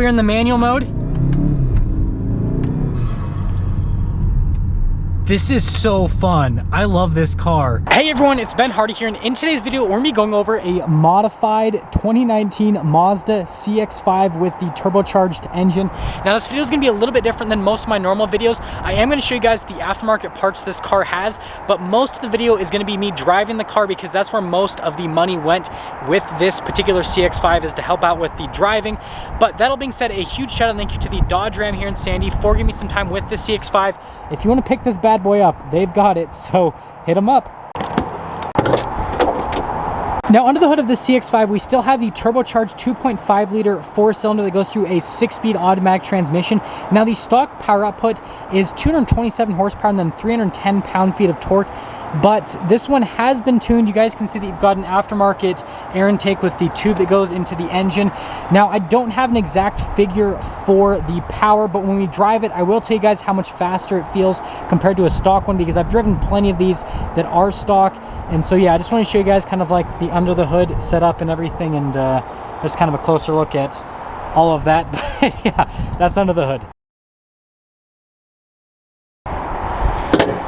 we're in the manual mode. This is so fun. I love this car. Hey everyone, it's Ben Hardy here, and in today's video, we're gonna be going over a modified 2019 Mazda CX-5 with the turbocharged engine. Now this video is gonna be a little bit different than most of my normal videos. I am gonna show you guys the aftermarket parts this car has, but most of the video is gonna be me driving the car because that's where most of the money went with this particular CX-5, is to help out with the driving. But that all being said, a huge shout out and thank you to the Dodge Ram here in Sandy for giving me some time with the CX-5. If you wanna pick this bad boy up, they've got it, so hit them up. Now under the hood of the CX-5, we still have the turbocharged 2.5 liter 4-cylinder that goes through a 6-speed automatic transmission. Now the stock power output is 227 horsepower and then 310 pound-feet of torque, but this one has been tuned. You guys can see that you've got an aftermarket air intake with the tube that goes into the engine. Now I don't have an exact figure for the power, but when we drive it, I will tell you guys how much faster it feels compared to a stock one, because I've driven plenty of these that are stock. And so yeah, I just want to show you guys kind of like the under the hood setup and everything, and just kind of a closer look at all of that. But yeah, that's under the hood.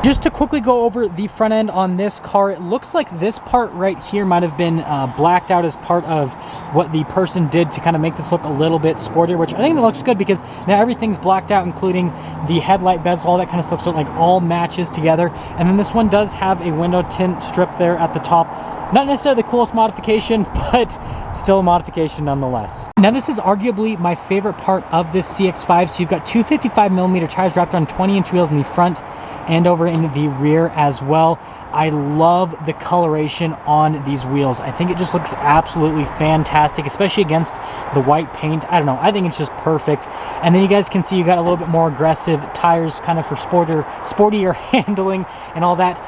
Just to quickly go over the front end on this car, it looks like this part right here might have been blacked out as part of what the person did to kind of make this look a little bit sportier, which I think it looks good because now everything's blacked out, including the headlight bezel, all that kind of stuff, so it like all matches together. And then this one does have a window tint strip there at the top. Not necessarily the coolest modification, but still a modification nonetheless. Now this is arguably my favorite part of this CX-5. So you've got two 55mm tires wrapped on 20-inch wheels in the front and over in the rear as well. I love the coloration on these wheels. I think it just looks absolutely fantastic, especially against the white paint. I don't know, I think it's just perfect. And then you guys can see you got a little bit more aggressive tires, kind of for sportier handling and all that.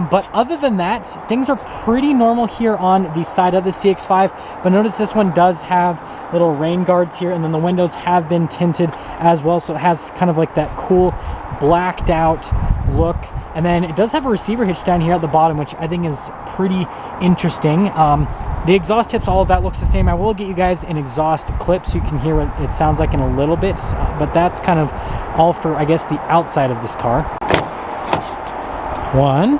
But other than that, things are pretty normal here on the side of the CX-5. But notice this one does have little rain guards here, and then the windows have been tinted as well, so it has kind of like that cool blacked out look. And then it does have a receiver hitch down here at the bottom, which I think is pretty interesting. The exhaust tips, all of that looks the same. I will get you guys an exhaust clip so you can hear what it sounds like in a little bit, but that's kind of all for, I guess, the outside of this car. One,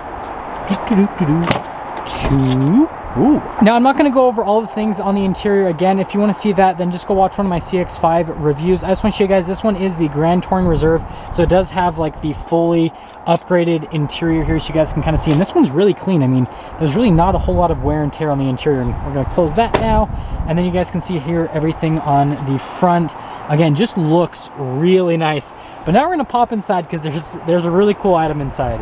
two. Ooh. Now I'm not going to go over all the things on the interior again. If you want to see that, then just go watch one of my CX-5 reviews. I just want to show you guys, this one is the Grand Touring Reserve, so it does have like the fully upgraded interior here, so you guys can kind of see. And this one's really clean. I mean, there's really not a whole lot of wear and tear on the interior. And we're going to close that now, and then you guys can see here everything on the front. Again, just looks really nice. But now we're going to pop inside because there's a really cool item inside.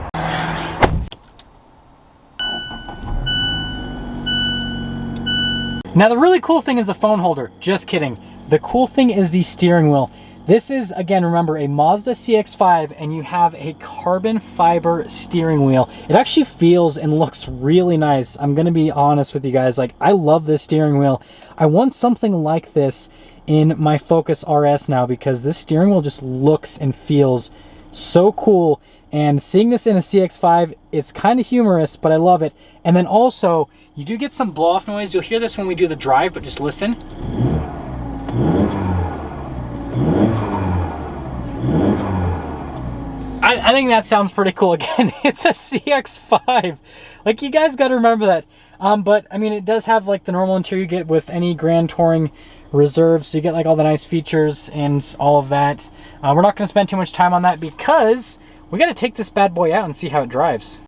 Now the really cool thing is the phone holder. Just kidding. The cool thing is the steering wheel. This is, again, remember, a Mazda CX-5, and you have a carbon fiber steering wheel. It actually feels and looks really nice. I'm gonna be honest with you guys, like, I love this steering wheel. I want something like this in my Focus RS now, because this steering wheel just looks and feels so cool. And seeing this in a CX-5, it's kind of humorous, but I love it. And then also, you do get some blow-off noise. You'll hear this when we do the drive, but just listen. I think that sounds pretty cool. Again, it's a CX-5. Like, you guys got to remember that. But, I mean, it does have, like, the normal interior you get with any Grand Touring Reserve. So you get, like, all the nice features and all of that. We're not going to spend too much time on that because we got to take this bad boy out and see how it drives.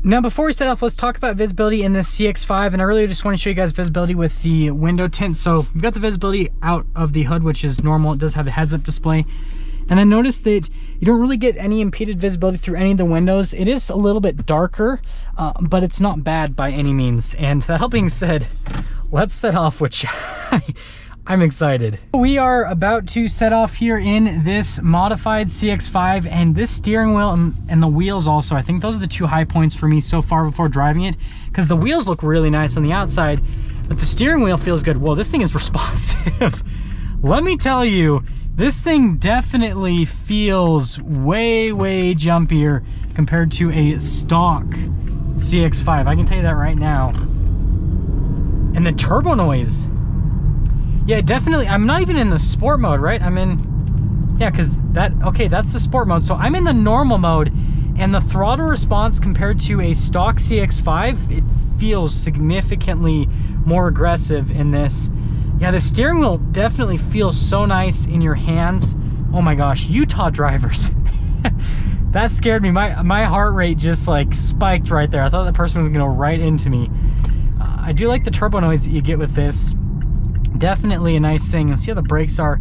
Now before we set off, let's talk about visibility in this CX-5, and I really just want to show you guys visibility with the window tint. So we've got the visibility out of the hood, which is normal. It does have a heads-up display. And then notice that you don't really get any impeded visibility through any of the windows. It is a little bit darker, but it's not bad by any means. And that being said, let's set off, which I'm excited. We are about to set off here in this modified CX-5, and this steering wheel and the wheels also, I think those are the two high points for me so far before driving it, because the wheels look really nice on the outside, but the steering wheel feels good. Whoa, this thing is responsive. let me tell you, this thing definitely feels way, way jumpier compared to a stock CX-5. I can tell you that right now. And the turbo noise. Yeah, definitely. I'm not even in the sport mode, right? I'm in, yeah, because that's the sport mode. So I'm in the normal mode, and the throttle response compared to a stock CX-5, it feels significantly more aggressive in this. Yeah, the steering wheel definitely feels so nice in your hands. Oh my gosh, Utah drivers. That scared me. My heart rate just like spiked right there. I thought that person was gonna go right into me. I do like the turbo noise that you get with this. Definitely a nice thing. Let's see how the brakes are.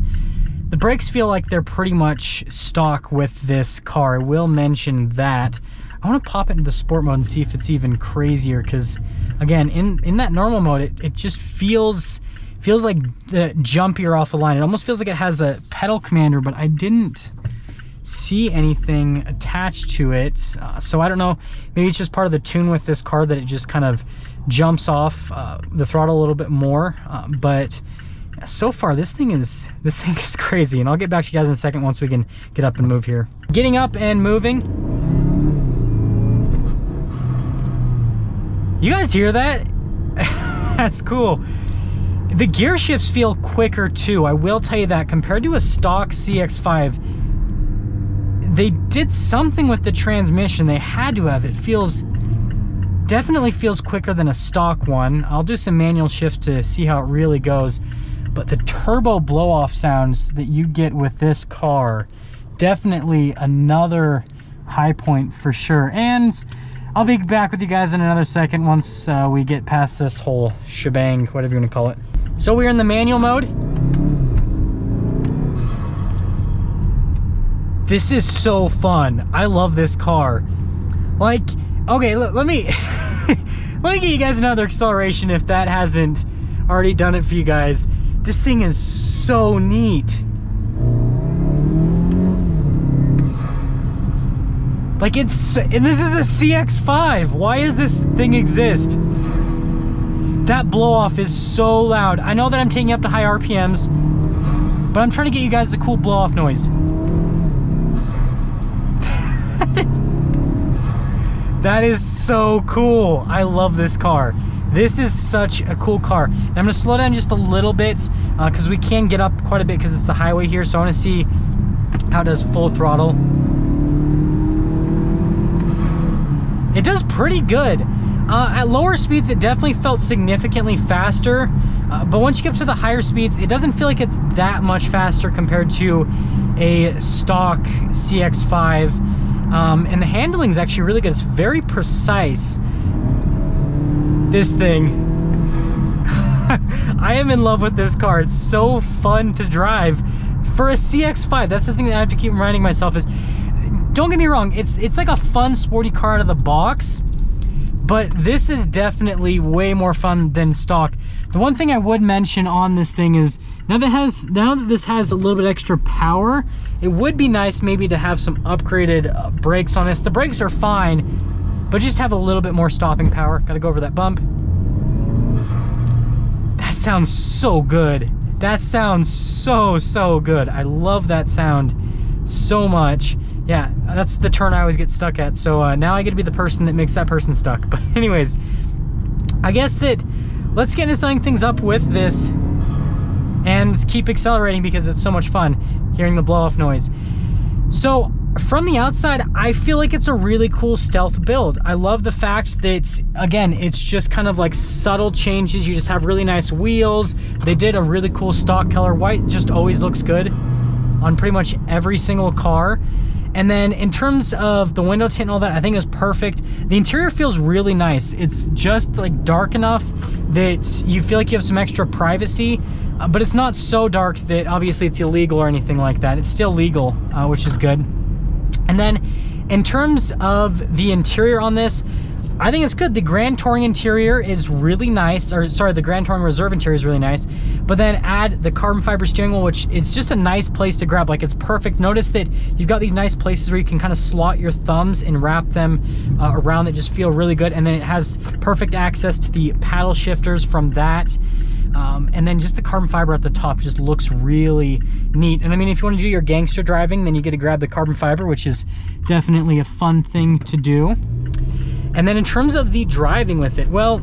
The brakes feel like they're pretty much stock with this car. I will mention that. I want to pop it into the sport mode and see if it's even crazier, because again, in that normal mode, it just feels like the jumpier off the line. It almost feels like it has a pedal commander, but I didn't see anything attached to it. So I don't know, maybe it's just part of the tune with this car that it just kind of jumps off the throttle a little bit more. But so far this thing is crazy, and I'll get back to you guys in a second once we can get up and move here. Getting up and moving. You guys hear that? That's cool. The gear shifts feel quicker too, I will tell you that. Compared to a stock CX-5, they did something with the transmission. They had to have. It definitely feels quicker than a stock one. I'll do some manual shift to see how it really goes. But the turbo blow-off sounds that you get with this car, definitely another high point for sure. And I'll be back with you guys in another second once we get past this whole shebang, whatever you want to call it. So we're in the manual mode. This is so fun. I love this car. Like, okay, let me let me get you guys another acceleration if that hasn't already done it for you guys. This thing is so neat. Like, and this is a CX-5. Why does this thing exist? That blow off is so loud. I know that I'm taking up to high RPMs, but I'm trying to get you guys the cool blow off noise. That is so cool. I love this car. This is such a cool car. And I'm gonna slow down just a little bit because we can get up quite a bit because it's the highway here. So I wanna see how it does full throttle. It does pretty good. At lower speeds, it definitely felt significantly faster. But once you get up to the higher speeds, it doesn't feel like it's that much faster compared to a stock CX-5. And the handling is actually really good. It's very precise. This thing. I am in love with this car. It's so fun to drive for a CX-5. That's the thing that I have to keep reminding myself is, don't get me wrong, it's like a fun sporty car out of the box, but this is definitely way more fun than stock. The one thing I would mention on this thing is, now that this has a little bit extra power, it would be nice maybe to have some upgraded brakes on this. The brakes are fine, but just have a little bit more stopping power. Gotta go over that bump. That sounds so good. That sounds so good. I love that sound so much. Yeah, that's the turn I always get stuck at. So now I get to be the person that makes that person stuck. But anyways, I guess that let's get into setting things up with this and keep accelerating because it's so much fun hearing the blow-off noise. So from the outside, I feel like it's a really cool stealth build. I love the fact that, again, it's just kind of like subtle changes. You just have really nice wheels. They did a really cool stock color. White just always looks good on pretty much every single car. And then in terms of the window tint and all that, I think is perfect. The interior feels really nice. It's just like dark enough that you feel like you have some extra privacy, but it's not so dark that obviously it's illegal or anything like that. It's still legal, which is good. And then in terms of the interior on this, I think it's good. The Grand Touring interior is really nice, or sorry, the Grand Touring Reserve interior is really nice, but then add the carbon fiber steering wheel, which it's just a nice place to grab. Like, it's perfect. Notice that you've got these nice places where you can kind of slot your thumbs and wrap them around that just feel really good. And then it has perfect access to the paddle shifters from that. And then just the carbon fiber at the top just looks really neat. And I mean, if you want to do your gangster driving, then you get to grab the carbon fiber, which is definitely a fun thing to do. And then in terms of the driving with it, well,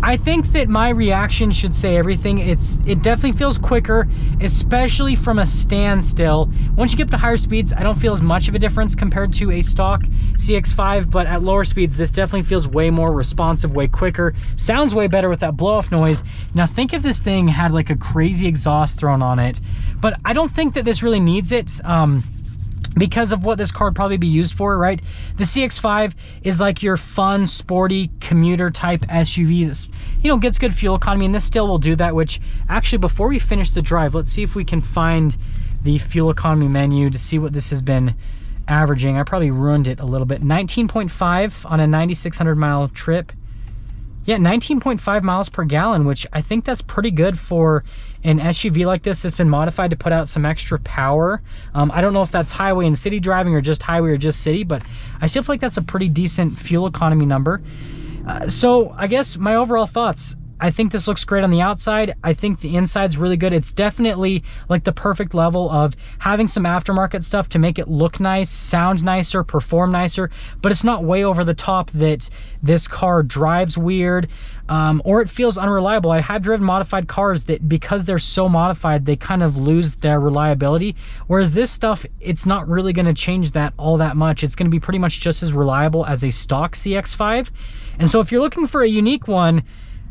I think that my reaction should say everything. It definitely feels quicker, especially from a standstill. Once you get to higher speeds, I don't feel as much of a difference compared to a stock CX-5, but at lower speeds, this definitely feels way more responsive, way quicker. Sounds way better with that blow-off noise. Now think if this thing had like a crazy exhaust thrown on it, but I don't think that this really needs it. Because of what this car would probably be used for, right? The CX-5 is like your fun, sporty, commuter type SUV that's, you know, gets good fuel economy, and this still will do that, which actually, before we finish the drive, let's see if we can find the fuel economy menu to see what this has been averaging. I probably ruined it a little bit. 19.5 on a 9,600 mile trip. Yeah, 19.5 miles per gallon, which I think that's pretty good for an SUV like this that's been modified to put out some extra power. I don't know if that's highway and city driving or just highway or just city, but I still feel like that's a pretty decent fuel economy number. So I guess my overall thoughts, I think this looks great on the outside. I think the inside's really good. It's definitely like the perfect level of having some aftermarket stuff to make it look nice, sound nicer, perform nicer, but it's not way over the top that this car drives weird, or it feels unreliable. I have driven modified cars that, because they're so modified, they kind of lose their reliability. Whereas this stuff, it's not really going to change that all that much. It's going to be pretty much just as reliable as a stock CX-5. And so if you're looking for a unique one,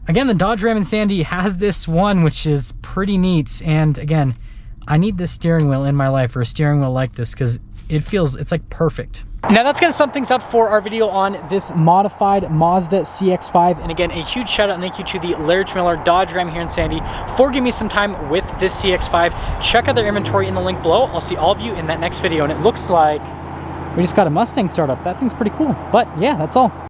again, the Dodge Ram and Sandy has this one, which is pretty neat. And again, I need this steering wheel in my life, or a steering wheel like this, because it's like perfect. Now that's going to sum things up for our video on this modified Mazda CX-5. And again, a huge shout out and thank you to the Larry Miller Dodge Ram here in Sandy for giving me some time with this CX-5. Check out their inventory in the link below. I'll see all of you in that next video. And it looks like we just got a Mustang startup. That thing's pretty cool. But yeah, that's all.